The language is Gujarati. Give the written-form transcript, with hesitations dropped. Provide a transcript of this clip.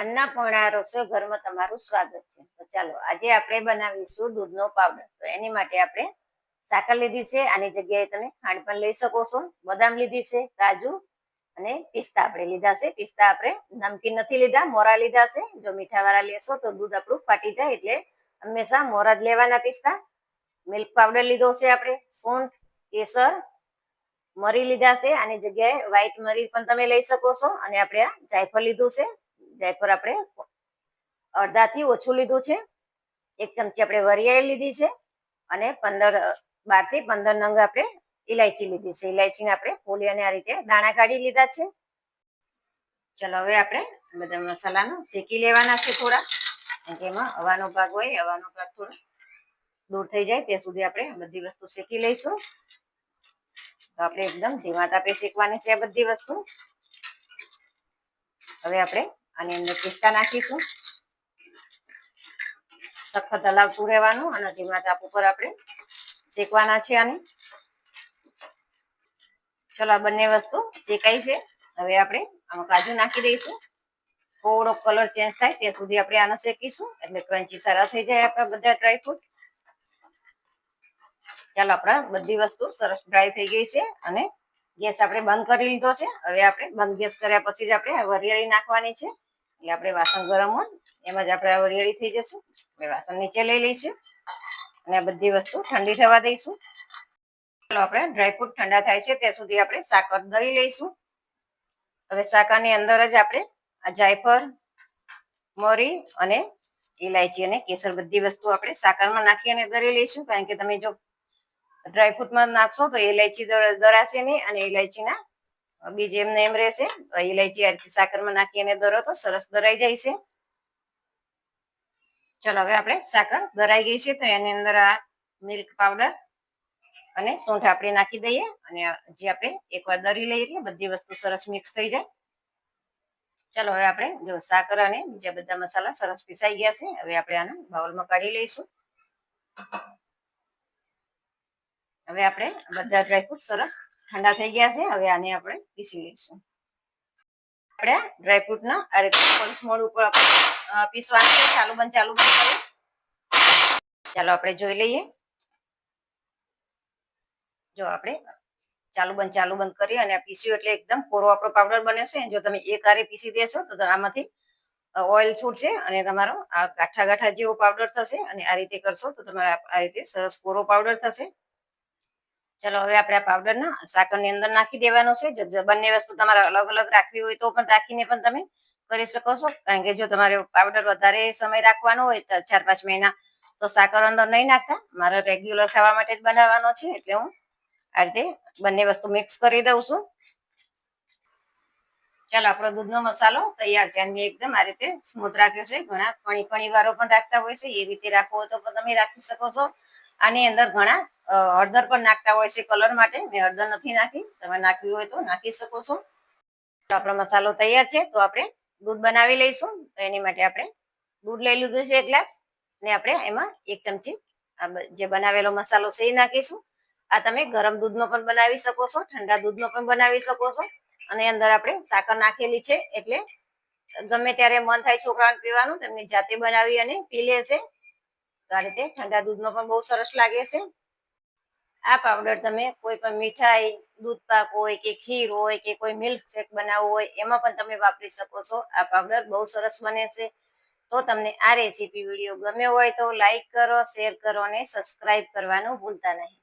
અન્નપૂર્ણા રસોઈ ઘરમાં તમારું સ્વાગત છે. તો ચાલો આજે આપણે બનાવીશું દૂધનો પાવડર. તો એની માટે આપણે સાકર લીધી છે, આની જગ્યાએ તમે ખાંડ પણ લઈ શકો છો. બદામ લીધી છે, કાજુ અને પિસ્તા આપણે લીધા છે. પિસ્તા આપણે નમકીન નથી લીધા, મોરા લીધા છે. જો મીઠા વાળા લેશો તો દૂધ આપણું ફાટી જાય, એટલે હંમેશા મોરા જ લેવાના પિસ્તા. મિલ્ક પાવડર લીધો છે આપણે, સૂંઠ, કેસર, મરી લીધા છે, આની જગ્યાએ વ્હાઈટ મરી પણ તમે લઈ શકો છો. અને આપણે આ જાયફળ લીધું છે, જાયફળ આપણે અડધાથી ઓછું લીધું છે. 1 ચમચી આપણે વરિયાળી લીધી છે અને 12 થી 15 નંગ આપણે ઇલાયચી લીધી છે. ઇલાયચીને આપણે ફોલી અને આ રીતે દાણા કાઢી લીધા છે. ચલો હવે આપણે બધા મસાલાનો શેકી લેવાના છે થોડા, કારણ કે એમાં હવાનો ભાગ હોય, હવાનો ભાગ થોડો દૂર થઈ જાય ત્યાં સુધી આપણે બધી વસ્તુ શેકી લઈશું. તો આપણે એકદમ ધીમા તાપે શેકવાની છે આ બધી વસ્તુ. હવે આપણે આની અંદર પિસ્તા નાખીશું. સખત હલાવતું રહેવાનું અને ધીમા તાપ ઉપર આપણે શેકવાના છે આને. ચલો આ બંને વસ્તુ શેકાઈ છે. હવે આપણે આમાં કાજુ નાખી દઈશું. થોડો કલર ચેન્જ થાય ત્યાં સુધી આપણે આને શેકીશું, એટલે ક્રન્ચી સારા થઈ જાય આપણા બધા ડ્રાયફ્રૂટ. ચાલો આપણા બધી વસ્તુ સરસ ડ્રાય થઈ ગઈ છે અને ગેસ આપણે બંધ કરી લીધો છે. હવે આપણે બંધ ગેસ કર્યા પછી જ આપણે વરિયાળી નાખવાની છે. એટલે આપણે વાસણ ગરમ હોય એમાં જ આપણે વરિયાળી થઈ જશે. આપણે વાસણ નીચે લઈ લઈશું અને આ બધી વસ્તુ ઠંડી થવા દઈશું. ચાલો આપણે ડ્રાયફ્રૂટ ઠંડા થાય છે ત્યાં સુધી આપણે સાકર દળી લઈશું. હવે સાકરની અંદર જ આપણે આ જાયફળ, મરી અને ઇલાયચી અને કેસર બધી વસ્તુ આપણે સાકરમાં નાખી અને દળી લઈશું. કારણ કે તમે જો ડ્રાયફ્રૂટમાં નાખશો તો ઇલાયચી દળાશે નહીં અને ઇલાયચીના બીજ એમને એમ રહેશે. તો ઇલાયચી આ રીતે સાકરમાં નાખી અને દળો તો સરસ દળાઈ જાય છે. ચલો હવે આપણે સાકર દળાઈ ગઈ છે તો એની અંદર આ મિલ્ક પાવડર અને સૂંઠ આપણે નાખી દઈએ અને જે આપણે એકવાર દળી લઈએ એટલે બધી વસ્તુ સરસ મિક્સ થઈ જાય. ચલો હવે આપણે જો સાકર અને બીજા બધા મસાલા સરસ પીસાઈ ગયા છે. હવે આપણે આને બાઉલમાં કાઢી લઈશું. હવે આપણે બધા ડ્રાયફ્રૂટ સરસ ઠંડા થઈ ગયા છે. હવે આને આપણે પીસી લઈશું. આપણે ડ્રાયફ્રૂટના આ રીતે પલ્સ મોડ ઉપર આપણે પીસવાનું છે. ચાલુ બંધ કરી. ચાલો આપણે જોઈ લઈએ. જો આપણે ચાલુ બંધ કરી અને પીસ્યું એટલે એકદમ કોરો આપણો પાવડર બને છે. જો તમે એક હારે પીસી દેશો તો આમાંથી ઓઇલ છૂટશે અને તમારો આ ગાંઠા જેવો પાવડર થશે. અને આ રીતે કરશો તો તમારે આ રીતે સરસ કોરો પાવડર થશે. ચલો હવે આપણે આ પાવડરના સાકરની અંદર નાખી દેવાનો છે. જો બંને વસ્તુ તમારે અલગ અલગ રાખવી હોય તો પણ રાખીને પણ તમે કરી શકો છો. કારણ કે જો તમારે પાવડર વધારે સમય રાખવાનો હોય તો 4-5 મહિના તો સાકર અંદર નહીં નાખતા. મારે રેગ્યુલર ખાવા માટે જ બનાવવાનો છે, એટલે હું આ રીતે બંને વસ્તુ મિક્સ કરી દઉં છું. ચાલો આપણો દૂધનો મસાલો તૈયાર છે. અને એકદમ આ રીતે સ્મૂથ રાખ્યો છે. ઘણા કણી વાળો પણ રાખતા હોય છે, એ રીતે રાખવો હોય તો પણ તમે રાખી શકો છો. આની અંદર ઘણા હળદર પણ નાખતા હોય છે કલર માટે. મેં હળદર નથી નાખી, તમે નાખવી હોય તો નાખી શકો છો. આપણો મસાલો તૈયાર છે તો આપણે દૂધ બનાવી લઈશું. તો એની માટે આપણે દૂધ લઈ લીધું છે 1 ગ્લાસ ને આપણે એમાં 1 ચમચી જે બનાવેલો મસાલો છે એ નાખીશું. આ તમે ગરમ દૂધમાં પણ બનાવી શકો છો, ઠંડા દૂધમાં પણ બનાવી શકો છો. અને અંદર આપણે સાકર નાખેલી છે એટલે ગમે ત્યારે મન થાય છોકરાઓને પીવાનું, તેમની જાતે બનાવી અને પી લેશે. તો આ રીતે ઠંડા દૂધમાં પણ બહુ સરસ લાગે છે. આ પાવડર તમે કોઈ પણ મીઠાઈ, દૂધ પાક હોય કે ખીર હોય કે કોઈ મિલ્ક શેક બનાવવું હોય એમાં પણ તમે વાપરી શકો છો. આ પાવડર બહુ સરસ બને છે. તો તમને આ રેસીપી વિડીયો ગમ્યો હોય તો લાઈક કરો, શેર કરો અને સબસ્ક્રાઈબ કરવાનું ભૂલતા નહીં.